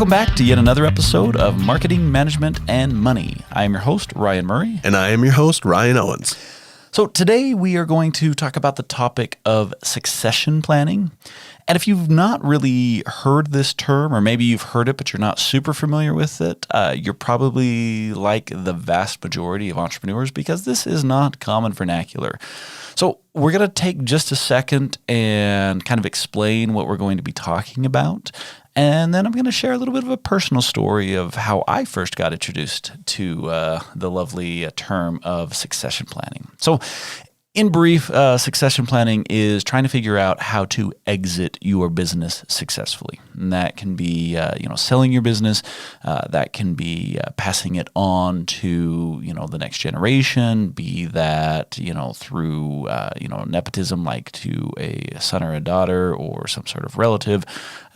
Welcome back to yet another episode of Marketing, Management, and Money. I am your host, Ryan Murray. And I am your host, Ryan Owens. So today we are going to talk about the topic of succession planning. And if you've not really heard this term, or maybe you've heard it, but you're not super familiar with it, you're probably like the vast majority of entrepreneurs because this is not common vernacular. So we're going to take just a second and kind of explain what we're going to be talking about. And then I'm going to share a little bit of a personal story of how I first got introduced to the lovely term of succession planning. So in brief, succession planning is trying to figure out how to exit your business successfully. And that can be, selling your business. That can be passing it on to, the next generation. Be that, through, nepotism, like to a son or a daughter or some sort of relative.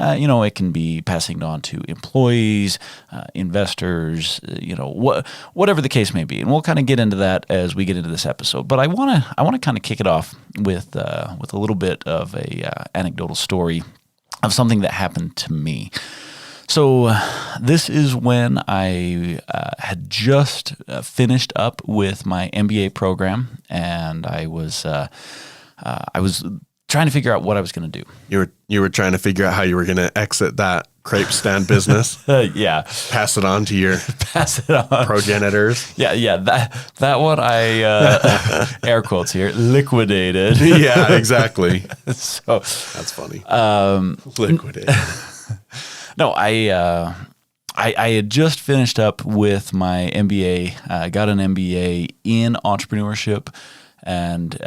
It can be passing it on to employees, investors, whatever the case may be. And we'll kind of get into that as we get into this episode. But I want to kind of kick it off with a little bit of a anecdotal story of something that happened to me. So this is when I had just finished up with my MBA program, and I was trying to figure out what I was going to do. You were trying to figure out how you were going to exit that crepe stand business. Yeah. Pass it on to your progenitors. Yeah. That one I air quotes here, liquidated. Yeah, exactly. So that's funny. Liquidated. No, I had just finished up with my MBA. I got an MBA in entrepreneurship. And,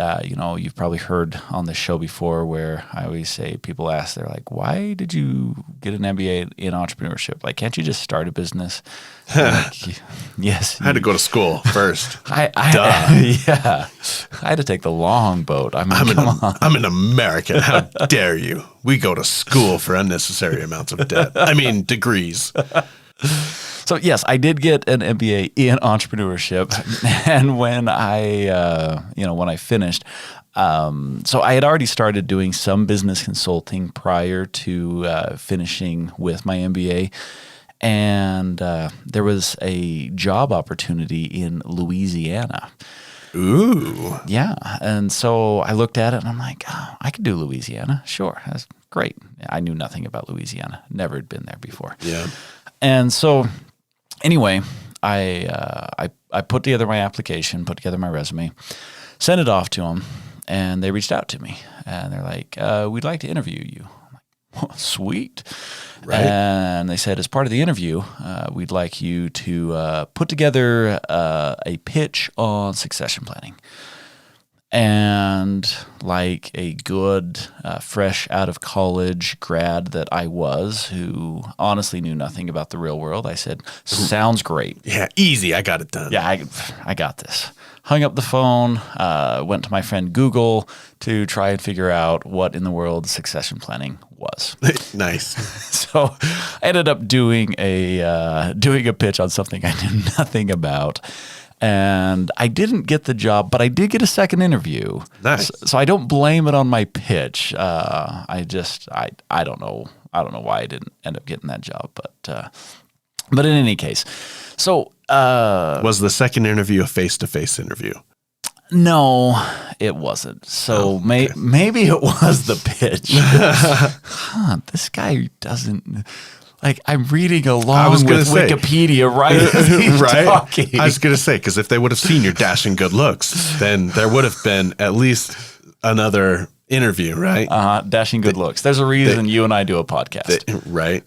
you've probably heard on this show before where I always say, people ask, they're like, why did you get an MBA in entrepreneurship? Like, can't you just start a business? Like, yes. I had to go to school first. Yeah. I had to take the long boat. I'm an American. How dare you? We go to school for unnecessary amounts of debt. I mean, degrees. So yes, I did get an MBA in entrepreneurship, and when I finished, so I had already started doing some business consulting prior to finishing with my MBA, and there was a job opportunity in Louisiana. Ooh. Yeah, and so I looked at it and I'm like, oh, I could do Louisiana. Sure, that's great. I knew nothing about Louisiana, never had been there before. Yeah, and so. Anyway, I put together my application, put together my resume, sent it off to them, and they reached out to me. And they're like, we'd like to interview you. I'm like, oh, sweet. Right. And they said, as part of the interview, we'd like you to put together a pitch on succession planning. And like a good, fresh out of college grad that I was, who honestly knew nothing about the real world, I said, sounds great. Yeah, easy. I got it done. Yeah, I got this. Hung up the phone, went to my friend Google to try and figure out what in the world succession planning was. Nice. So I ended up doing a pitch on something I knew nothing about. And I didn't get the job, but I did get a second interview. Nice. So I don't blame it on my pitch. I don't know why I didn't end up getting that job, but in any case, so was the second interview a face-to-face interview? No, it wasn't. So maybe it was the pitch. This guy doesn't. Like, I'm reading along with Wikipedia, right? Right. Talking. I was going to say, because if they would have seen your dashing good looks, then there would have been at least another interview, right? Dashing good looks. There's a reason you and I do a podcast. Right.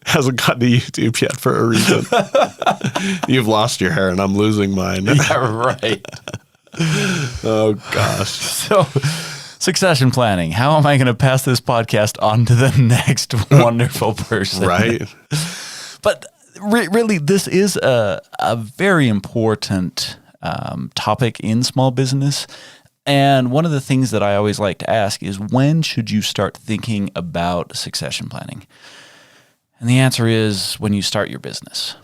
Hasn't gotten to YouTube yet for a reason. You've lost your hair and I'm losing mine. Yeah, right. Oh, gosh. So, succession planning. How am I going to pass this podcast on to the next wonderful person? Right. But really, this is a very important topic in small business. And one of the things that I always like to ask is, when should you start thinking about succession planning? And the answer is when you start your business.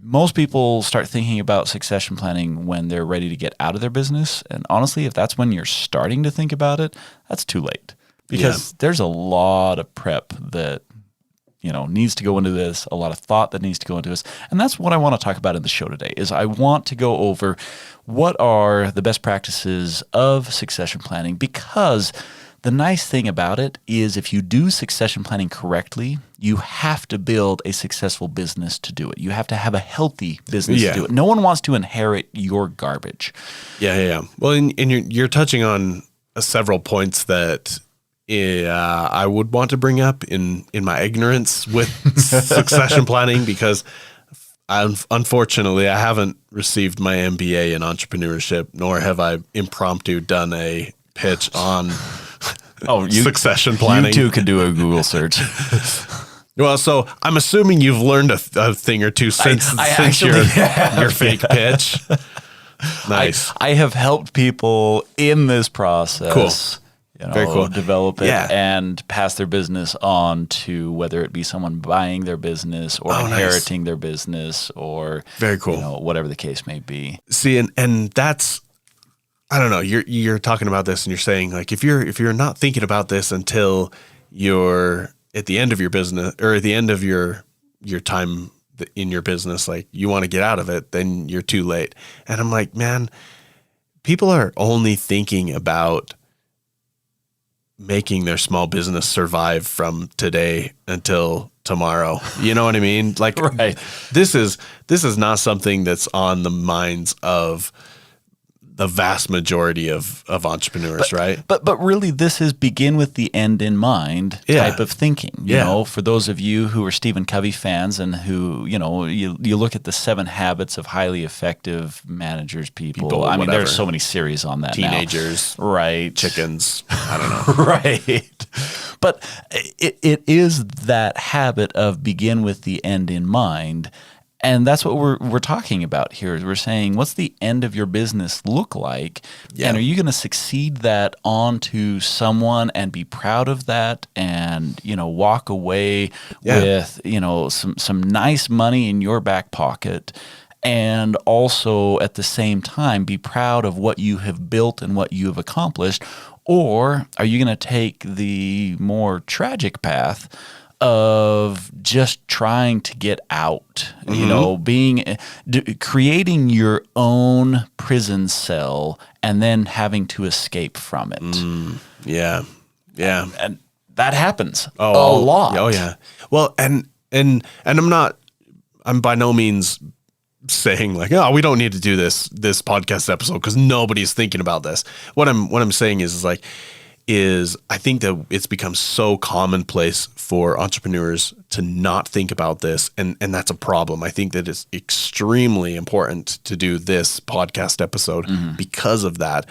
Most people start thinking about succession planning when they're ready to get out of their business. And honestly, if that's when you're starting to think about it, that's too late. Because there's a lot of prep that needs to go into this, a lot of thought that needs to go into this. And that's what I want to talk about in the show today is I want to go over what are the best practices of succession planning, because the nice thing about it is if you do succession planning correctly, you have to build a successful business to do it. You have to have a healthy business to do it. No one wants to inherit your garbage. Yeah. Well, and you're touching on several points that I would want to bring up in my ignorance with succession planning, because unfortunately I haven't received my MBA in entrepreneurship, nor have I impromptu done a pitch on succession planning. You too could do a Google search. Well, so I'm assuming you've learned a thing or two since your fake pitch. Nice. I have helped people in this process. Cool. Very cool. Develop it and pass their business on to whether it be someone buying their business or inheriting their business or very cool. Whatever the case may be. See, and that's, I don't know, you're talking about this and you're saying like if you're not thinking about this until you're at the end of your business or at the end of your time in your business, like you want to get out of it, then you're too late. And I'm like, man, people are only thinking about making their small business survive from today until tomorrow. You know what I mean? Like, right. This is not something that's on the minds of the vast majority of entrepreneurs, right? But really, this is begin with the end in mind type of thinking. You know, for those of you who are Stephen Covey fans and who, you look at the 7 habits of highly effective managers, people. I mean, there's so many series on that Teenagers, now. Right? Chickens. I don't know. Right. But it is that habit of begin with the end in mind. And that's what we're talking about here. Is we're saying, what's the end of your business look like? Yeah. And are you going to succeed that onto someone and be proud of that and, walk away with, some nice money in your back pocket, and also at the same time be proud of what you have built and what you have accomplished? Or are you going to take the more tragic path of just trying to get out, creating your own prison cell and then having to escape from it? Yeah. And that happens a lot. Oh yeah. Well, and I'm by no means saying like, oh, we don't need to do this podcast episode because nobody's thinking about this. What I'm saying is I think that it's become so commonplace for entrepreneurs to not think about this, and that's a problem. I think that it's extremely important to do this podcast episode because of that.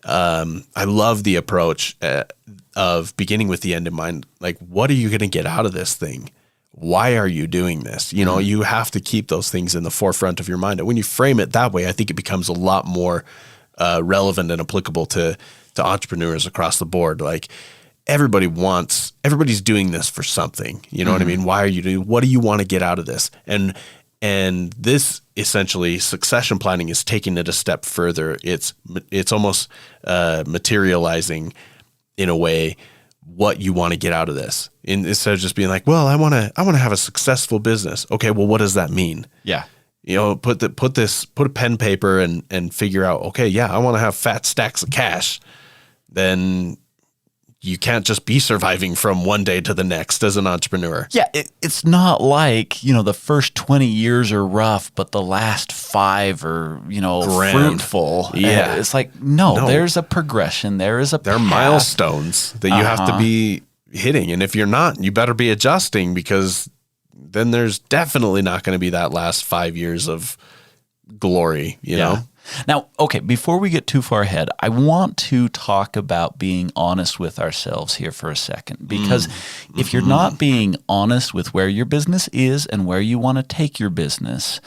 I love the approach of beginning with the end in mind. Like, what are you going to get out of this thing? Why are you doing this? You have to keep those things in the forefront of your mind. And when you frame it that way, I think it becomes a lot more relevant and applicable to entrepreneurs across the board. Like everybody's doing this for something. You know what I mean? Why are you doing? What do you want to get out of this? And this essentially succession planning is taking it a step further. It's almost materializing in a way what you want to get out of this. And instead of just being like, well, I want to have a successful business. Okay, well, what does that mean? Yeah. Put a pen paper and figure out, okay, yeah, I want to have fat stacks of cash. Then you can't just be surviving from one day to the next as an entrepreneur. Yeah, it's not like, the first 20 years are rough, but the last 5 are, fruitful. Yeah. It's like, no, there's a progression. There is a There are milestones that you have to be hitting. And if you're not, you better be adjusting, because then there's definitely not going to be that last 5 years of glory, you know? Now, okay, before we get too far ahead, I want to talk about being honest with ourselves here for a second, because if you're not being honest with where your business is and where you want to take your business,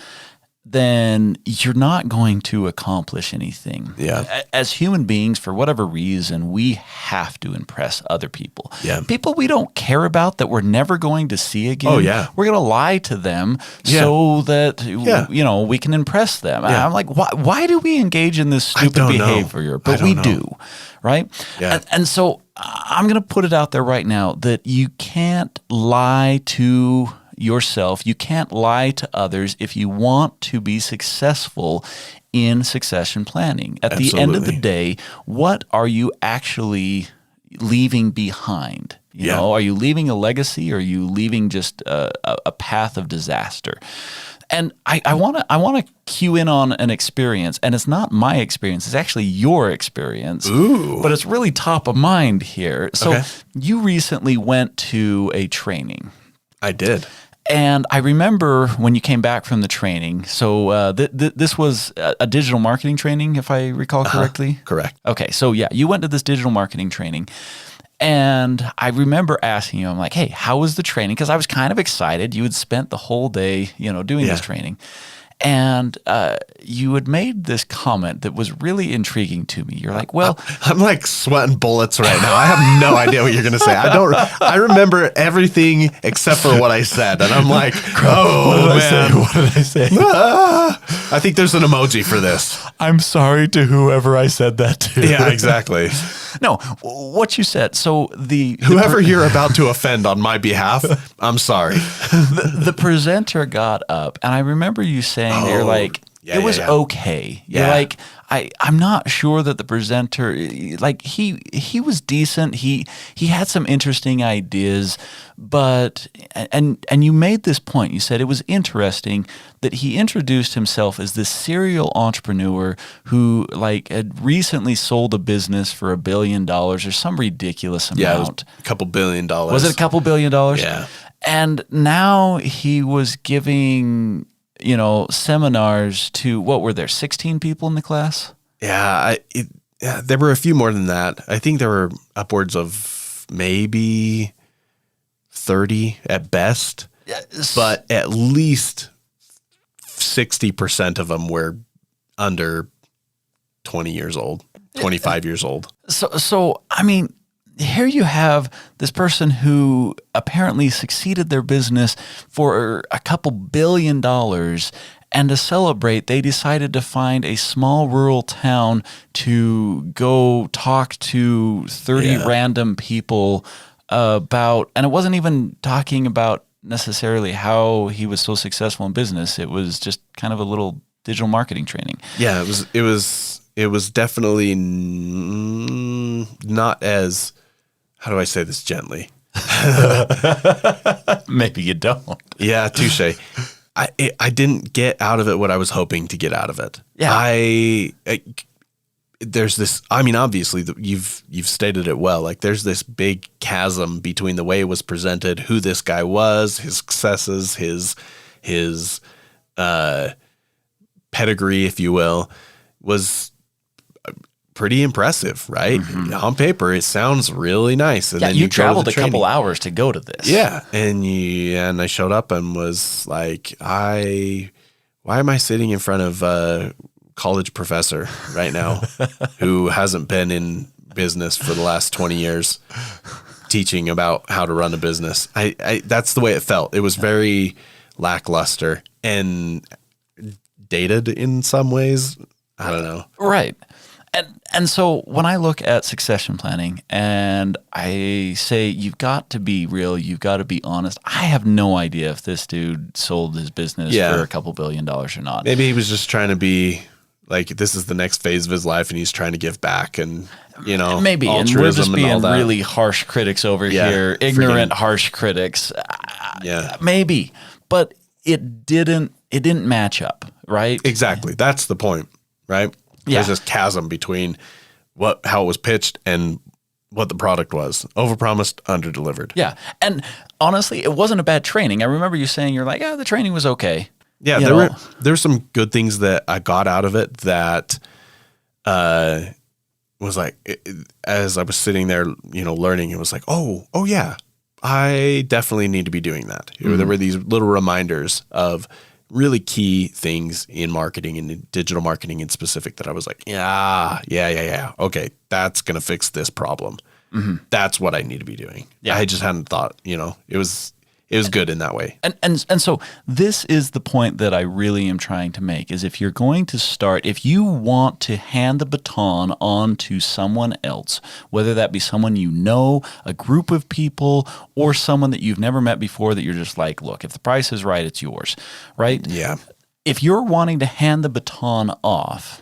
then you're not going to accomplish anything. Yeah. As human beings, for whatever reason, we have to impress other people. Yeah. People we don't care about that we're never going to see again. Oh, yeah. We're going to lie to them Yeah. so that, Yeah. we can impress them. Yeah. I'm like, why do we engage in this stupid don't know. behavior? But I we don't know. do, right? Yeah. And so I'm going to put it out there right now that you can't lie to yourself. You can't lie to others if you want to be successful in succession planning. At the end of the Absolutely. day, what are you actually leaving behind? You Yeah. know, are you leaving a legacy or are you leaving just a path of disaster? And I want to cue in on an experience, and it's not my experience; it's actually your experience. Ooh. But it's really top of mind here. So Okay. you recently went to a training. I did. And I remember when you came back from the training. So this was a digital marketing training, if I recall correctly. Correct. Okay, so yeah, you went to this digital marketing training. And I remember asking you, I'm like, hey, how was the training? Because I was kind of excited. You had spent the whole day, doing this Yeah. training. And you had made this comment that was really intriguing to me. You're like, well, I'm like sweating bullets right now. I have no idea what you're going to say. I remember everything except for what I said. And I'm like, oh, man. what did I say? I think there's an emoji for this. I'm sorry to whoever I said that to. Yeah, exactly. No, what you said. So Whoever you're about to offend on my behalf, I'm sorry. the presenter got up, and I remember you saying that you're Oh, like, yeah, it was yeah. okay. You're Yeah. like, I'm not sure that the presenter, like he was decent. He had some interesting ideas, but and you made this point. You said it was interesting that he introduced himself as this serial entrepreneur who like had recently sold a business for $1 billion or some ridiculous amount. Yeah, it was a couple $1 billion. Was it a couple $1 billion? Yeah. And now he was giving, seminars to, what were there, 16 people in the class? Yeah, there were a few more than that. I think there were upwards of maybe 30 at best, but at least 60% of them were under 20 years old, 25 years old. So I mean, here you have this person who apparently succeeded their business for a couple $1 billion. And to celebrate, they decided to find a small rural town to go talk to 30 Yeah. random people about, and it wasn't even talking about necessarily how he was so successful in business. It was just kind of a little digital marketing training. Yeah, it was definitely not as, how do I say this gently? Maybe you don't. Yeah, touche. I didn't get out of it what I was hoping to get out of it. Yeah. There's this, I mean, obviously you've stated it well. Like there's this big chasm between the way it was presented, who this guy was, his successes, his pedigree, if you will, was pretty impressive, right? Mm-hmm. On paper, it sounds really nice. And Yeah, then you go to traveled the a couple training. hours to go to this. Yeah, and I showed up and was like, why am I sitting in front of a college professor right now who hasn't been in business for the last 20 years teaching about how to run a business? I that's the way it felt. It was very lackluster and dated in some ways. I don't know. Right. And so when I look at succession planning and I say you've got to be real, you've got to be honest, I have no idea if this dude sold his business Yeah. for a couple $1 billion or not. Maybe he was just trying to be like, this is the next phase of his life and he's trying to give back and, Maybe. And we're altruism just and all being that. really harsh critics over Yeah, here, ignorant, harsh critics. Yeah. Maybe. But it didn't match up, right? Exactly. That's the point, right? Yeah. There's this chasm between how it was pitched and what the product was. Overpromised, underdelivered. Yeah. And honestly, it wasn't a bad training. I remember you saying you're like, the training was okay. Yeah, You there were some good things that I got out of it that was like, as I was sitting there, learning, it was like, oh yeah, I definitely need to be doing that. There were these little reminders of really key things in marketing and in digital marketing in specific that I was like, yeah. Okay, that's going to fix this problem. That's what I need to be doing. Yeah. I just hadn't thought, it was good in that way. And so this is the point that I really am trying to make is if you're going to start, if you want to hand the baton on to someone else, whether that be someone you know, a group of people, or someone that you've never met before that you're just like, look, if the price is right, it's yours, right? Yeah. If you're wanting to hand the baton off,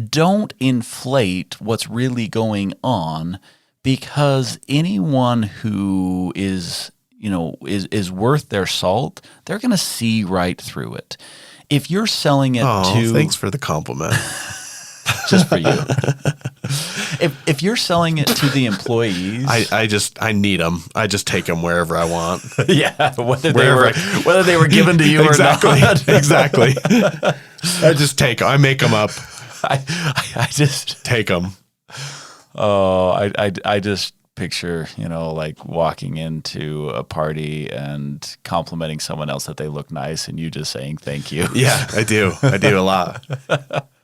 don't inflate what's really going on, because anyone who is worth their salt, they're going to see right through it. If you're selling it to... thanks for the compliment. Just for you. If you're selling it to the employees... I need them. I just take them wherever I want. Yeah, whether they were given to you or not. Exactly. I just take them. I make them up. I just... Take them. Oh, I just picture, like walking into a party and complimenting someone else that they look nice and you just saying thank you. Yeah, I do. I do a lot.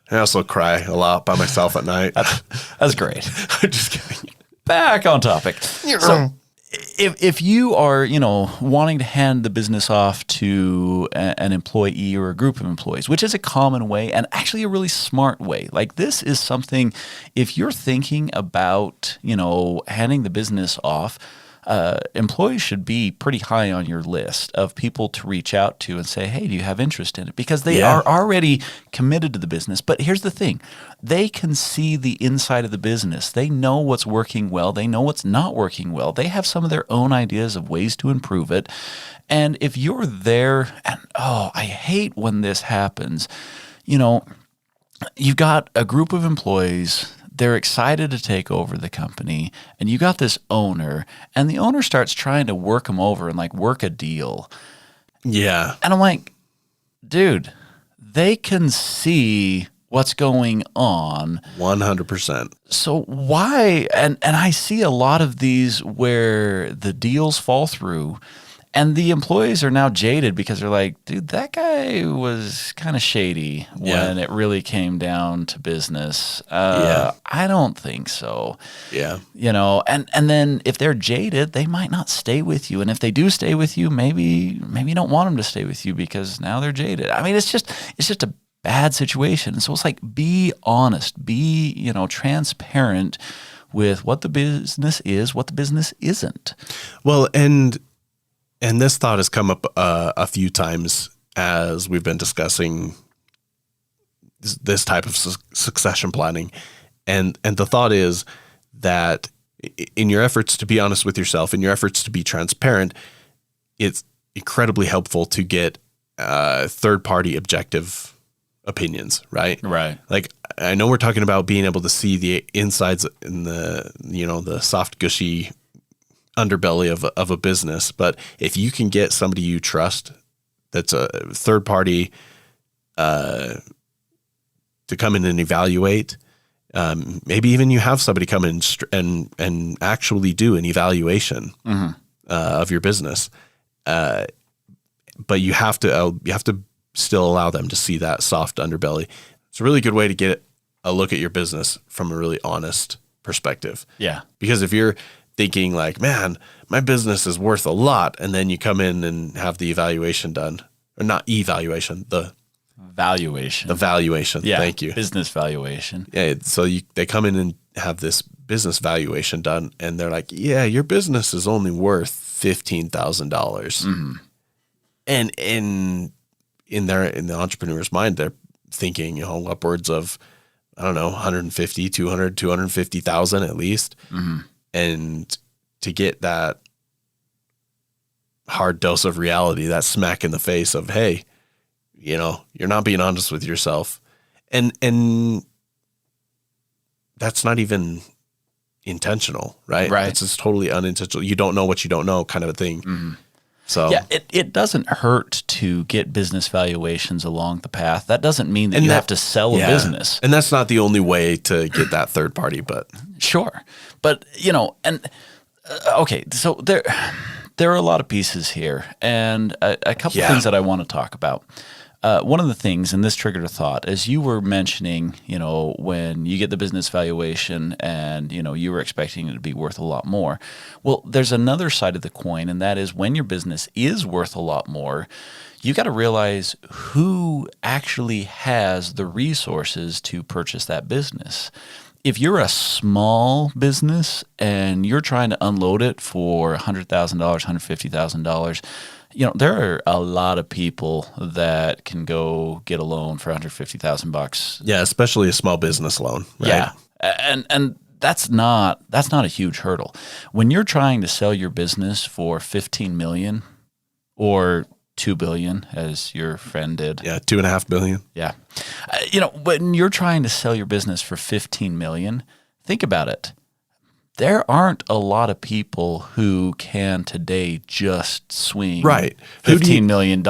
I also cry a lot by myself at night. That's great. I'm just kidding. Back on topic. So if you are, wanting to hand the business off to an employee or a group of employees, which is a common way and actually a really smart way, like this is something, if you're thinking about, handing the business off, employees should be pretty high on your list of people to reach out to and say, hey, do you have interest in it? Because they are already committed to the business. But here's the thing. They can see the inside of the business. They know what's working well. They know what's not working well. They have some of their own ideas of ways to improve it. And if you're there, and I hate when this happens, you've got a group of employees. They're excited to take over the company, and you got this owner, and the owner starts trying to work them over and like work a deal. Yeah. And I'm like, dude, they can see what's going on. 100%. So why? And I see a lot of these where the deals fall through. And the employees are now jaded because they're like, dude, that guy was kind of shady when it really came down to business. I don't think so. Yeah. And then if they're jaded, they might not stay with you. And if they do stay with you, maybe you don't want them to stay with you because now they're jaded. I mean, it's just a bad situation. So it's like, be honest, be, transparent with what the business is, what the business isn't. Well, and this thought has come up a few times as we've been discussing this type of succession planning. And the thought is that in your efforts to be honest with yourself, in your efforts to be transparent, it's incredibly helpful to get third-party objective opinions, right? Right. Like, I know we're talking about being able to see the insides in the soft, gushy underbelly of a business, but if you can get somebody you trust that's a third party to come in and evaluate, maybe even you have somebody come in and actually do an evaluation of your business, but you have to still allow them to see that soft underbelly. It's a really good way to get a look at your business from a really honest perspective. Yeah, because if you're thinking like, man, my business is worth a lot, and then you come in and have the evaluation done, or not evaluation, the valuation. Yeah, thank you. Business valuation. Yeah, so they come in and have this business valuation done, and they're like, yeah, your business is only worth $15,000. And in the entrepreneur's mind, they're thinking, upwards of, I don't know, 150, 200, 250,000 at least. And to get that hard dose of reality, that smack in the face of, hey, you're not being honest with yourself. And that's not even intentional, right? Right. It's just totally unintentional. You don't know what you don't know kind of a thing. So yeah, it doesn't hurt to get business valuations along the path. That doesn't mean that you have to sell a business. And that's not the only way to get that third party, but sure. But, okay, so there are a lot of pieces here, and a couple Yeah. things that I want to talk about. One of the things, and this triggered a thought, as you were mentioning, when you get the business valuation and, you were expecting it to be worth a lot more. Well, there's another side of the coin, and that is when your business is worth a lot more, you got to realize who actually has the resources to purchase that business. If you're a small business and you're trying to unload it for $100,000, $150,000, there are a lot of people that can go get a loan for $150,000. Yeah, especially a small business loan. Right? Yeah, and that's not a huge hurdle. When you're trying to sell your business for $15 million or $2 billion, as your friend did. Yeah, $2.5 billion. Yeah. When you're trying to sell your business for $15 million, think about it. There aren't a lot of people who can today just swing Right. $15 million,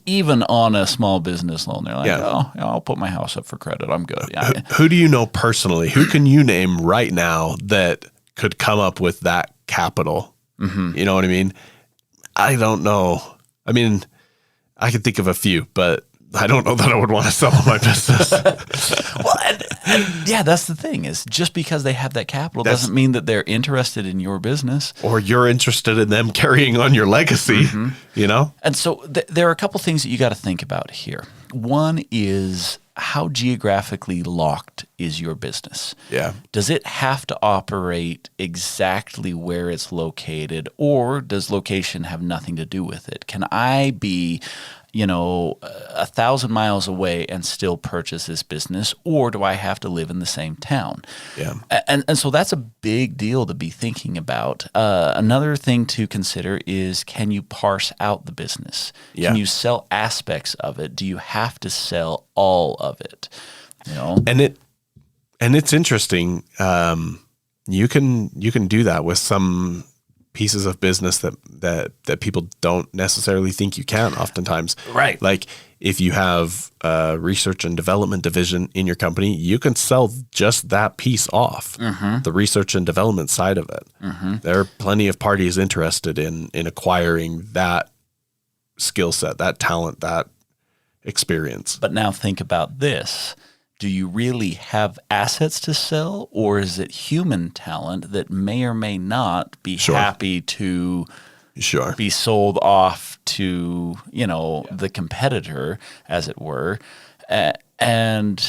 even on a small business loan. They're like, Yeah. I'll put my house up for credit. I'm good. Yeah. Who do you know personally? Who can you name right now that could come up with that capital? Mm-hmm. You know what I mean? I don't know. I mean, I could think of a few, but I don't know that I would want to sell my business. Well, and yeah, that's the thing is just because they have that capital doesn't mean that they're interested in your business. Or you're interested in them carrying on your legacy, And so there are a couple things that you got to think about here. One is how geographically locked is your business? Yeah. Does it have to operate exactly where it's located, or does location have nothing to do with it? Can I be 1,000 miles away and still purchase this business, or do I have to live in the same town? Yeah. And so that's a big deal to be thinking about. Another thing to consider is, can you parse out the business? Yeah. Can you sell aspects of it? Do you have to sell all of it? And it's interesting. You can do that with some pieces of business that people don't necessarily think you can oftentimes. Right. Like if you have a research and development division in your company, you can sell just that piece off, the research and development side of it. Mm-hmm. There are plenty of parties interested in acquiring that skill set, that talent, that experience. But now think about this. Do you really have assets to sell, or is it human talent that may or may not be happy to be sold off to, the competitor, as it were? And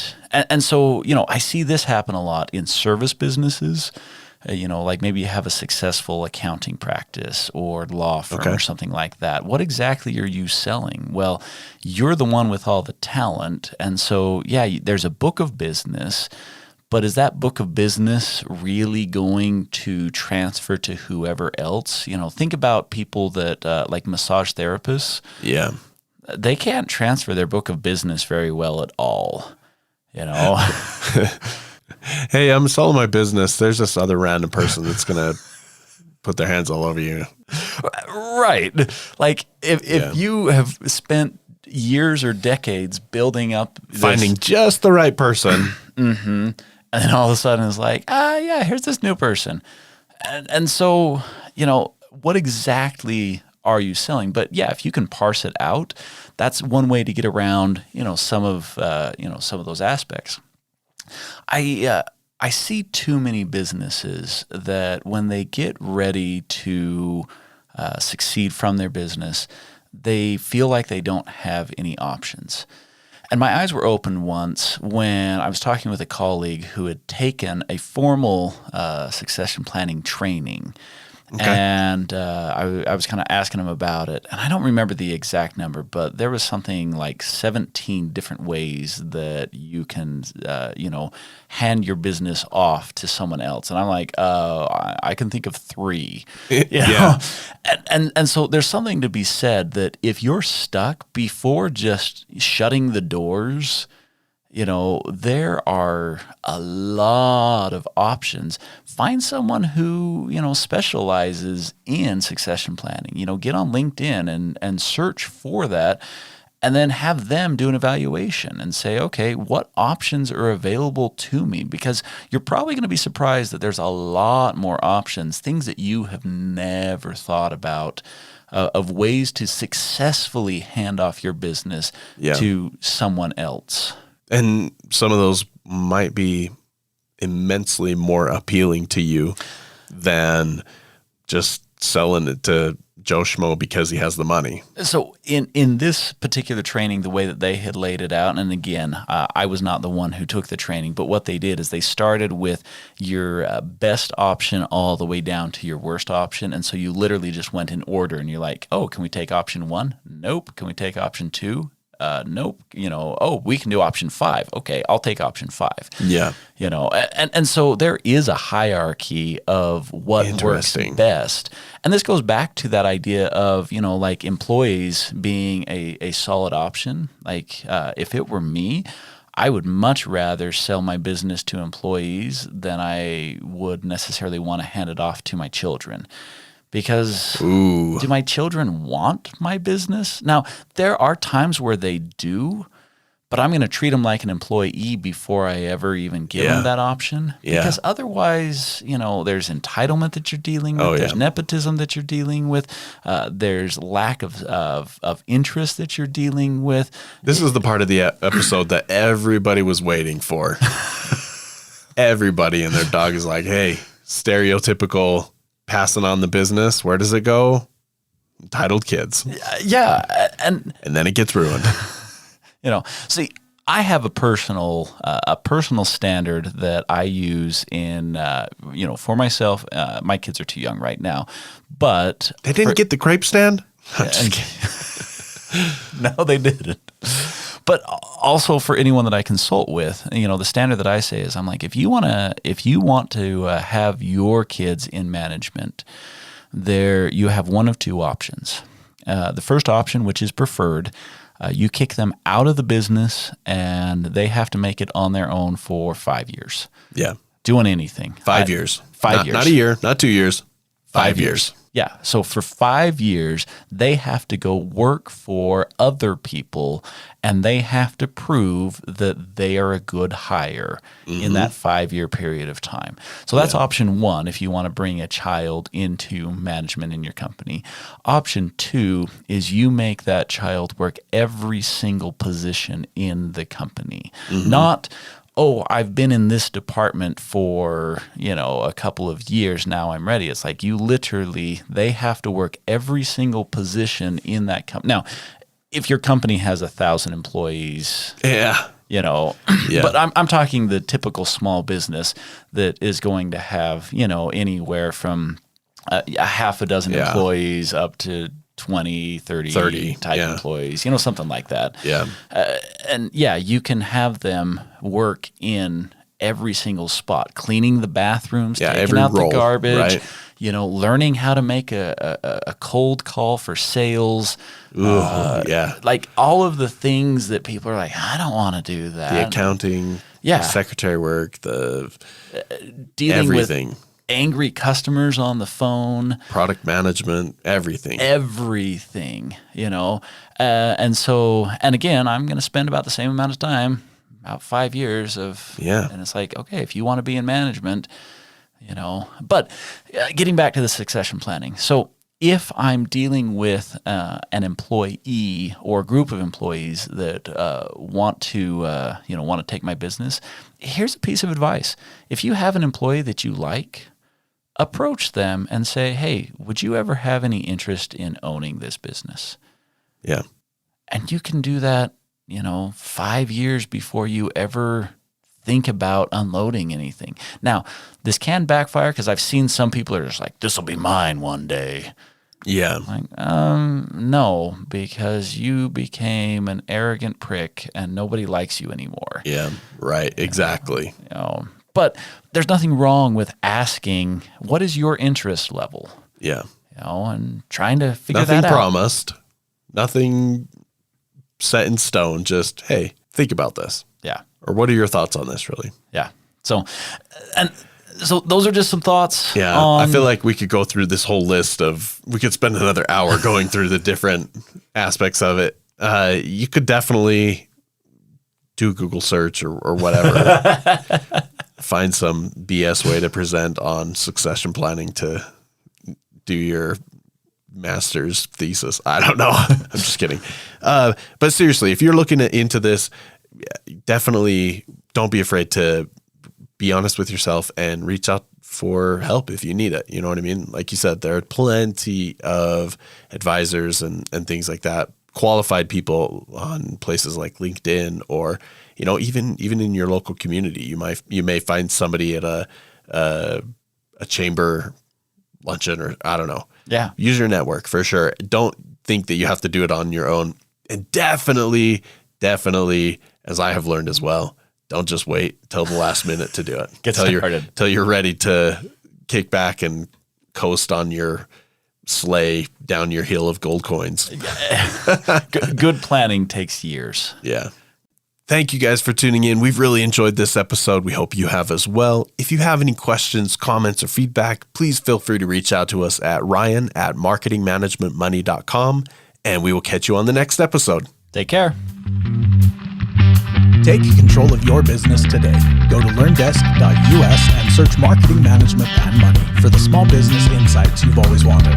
so, I see this happen a lot in service businesses. Like maybe you have a successful accounting practice or law firm or something like that. What exactly are you selling? Well, you're the one with all the talent. And so, there's a book of business, but is that book of business really going to transfer to whoever else? Think about people that like massage therapists. Yeah. They can't transfer their book of business very well at all, Hey, I'm selling my business. There's this other random person that's going to put their hands all over you. Right. Like if you have spent years or decades building up finding just the right person. And then all of a sudden it's like, here's this new person. And so, what exactly are you selling? But if you can parse it out, that's one way to get around, some of those aspects. I see too many businesses that when they get ready to succeed from their business, they feel like they don't have any options. And my eyes were opened once when I was talking with a colleague who had taken a formal succession planning training. Okay. And I was kind of asking him about it. And I don't remember the exact number, but there was something like 17 different ways that you can, hand your business off to someone else. And I'm like, I can think of 3. Yeah. And so there's something to be said that if you're stuck before just shutting the doors, there are a lot of options. Find someone who, specializes in succession planning. Get on LinkedIn and search for that, and then have them do an evaluation and say, okay, what options are available to me? Because you're probably going to be surprised that there's a lot more options, things that you have never thought about of ways to successfully hand off your business Yeah. to someone else. And some of those might be immensely more appealing to you than just selling it to Joe Schmo because he has the money. So in this particular training, the way that they had laid it out, and again, I was not the one who took the training, but what they did is they started with your best option all the way down to your worst option. And so you literally just went in order and you're like, oh, can we take option 1? Nope. Can we take option 2? Nope. Oh, we can do option 5. Okay, I'll take option 5. Yeah. And so there is a hierarchy of what works Interesting. best. And this goes back to that idea of, like employees being a solid option. Like if it were me, I would much rather sell my business to employees than I would necessarily want to hand it off to my children. Because Ooh. do my children want my business? Now, there are times where they do, but I'm going to treat them like an employee before I ever even give Yeah. them that option. Yeah. Because otherwise, there's entitlement that you're dealing with. Oh, yeah. There's nepotism that you're dealing with. There's lack of interest that you're dealing with. This is the part of the episode that everybody was waiting for. Everybody and their dog is like, hey, stereotypical passing on the business. Where does it go? Entitled kids. Yeah. And And then it gets ruined. see, I have a personal standard that I use in, for myself. My kids are too young right now, but They didn't get the crepe stand? I'm just kidding. no, they didn't. But also for anyone that I consult with, the standard that I say is, I'm like, if you want to have your kids in management, you have one of two options. The first option, which is preferred, you kick them out of the business and they have to make it on their own for 5 years, Yeah. doing anything. 5 years. 5 years. Not a year, not 2 years. 5 years. Yeah. So for 5 years, they have to go work for other people and they have to prove that they are a good hire in that 5-year period of time. So that's option 1 if you want to bring a child into management in your company. Option 2 is you make that child work every single position in the company. Not, oh, I've been in this department for, a couple of years. Now I'm ready. It's like they have to work every single position in that company. Now, if your company has 1,000 employees, Yeah. Yeah. But I'm talking the typical small business that is going to have, anywhere from a half a dozen Yeah. employees up to 20, 30 type yeah. employees, something like that. Yeah. And you can have them work in every single spot, cleaning the bathrooms, Yeah, taking every out role, the garbage, right. Learning how to make a cold call for sales. Ooh, yeah. Like all of the things that people are like, I don't want to do that. The accounting, Yeah. the secretary work, the Dealing everything. with angry customers on the phone. Product management, everything. Everything, and again, I'm going to spend about the same amount of time, about 5 years of, Yeah. and it's like, okay, if you want to be in management, but getting back to the succession planning. So if I'm dealing with an employee or a group of employees that want to take my business, here's a piece of advice. If you have an employee that you like, approach them and say, hey, would you ever have any interest in owning this business? Yeah. And you can do that, 5 years before you ever think about unloading anything. Now, this can backfire because I've seen some people are just like, this will be mine one day. Yeah. Like, no, because you became an arrogant prick and nobody likes you anymore. Yeah. Right. Exactly. But there's nothing wrong with asking, what is your interest level? Yeah. And trying to figure Nothing that out. promised. Nothing set in stone. Just, hey, think about this. Yeah. Or what are your thoughts on this, really? Yeah. So those are just some thoughts. Yeah. on, I feel like we could go through this whole list we could spend another hour going through the different aspects of it. You could definitely do a Google search or whatever. Find some BS way to present on succession planning to do your master's thesis. I don't know. I'm just kidding. But seriously, if you're looking into this, definitely don't be afraid to be honest with yourself and reach out for help if you need it. You know what I mean? Like you said, there are plenty of advisors and things like that, qualified people on places like LinkedIn, or, you know, even in your local community, you may find somebody at a chamber luncheon, or I don't know. Yeah. Use your network for sure. Don't think that you have to do it on your own. And definitely, as I have learned as well, don't just wait till the last minute to do it. Till you're ready to kick back and coast on your sleigh down your hill of gold coins. Good planning takes years. Yeah. Thank you guys for tuning in. We've really enjoyed this episode. We hope you have as well. If you have any questions, comments, or feedback, please feel free to reach out to us at ryan@marketingmanagementmoney.com, and we will catch you on the next episode. Take care. Take control of your business today. Go to LearnDesk.us and search Marketing Management and Money for the small business insights you've always wanted.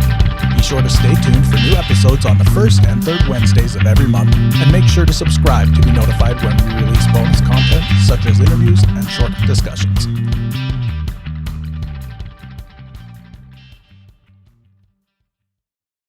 Be sure to stay tuned for new episodes on the first and third Wednesdays of every month, and make sure to subscribe to be notified when we release bonus content such as interviews and short discussions.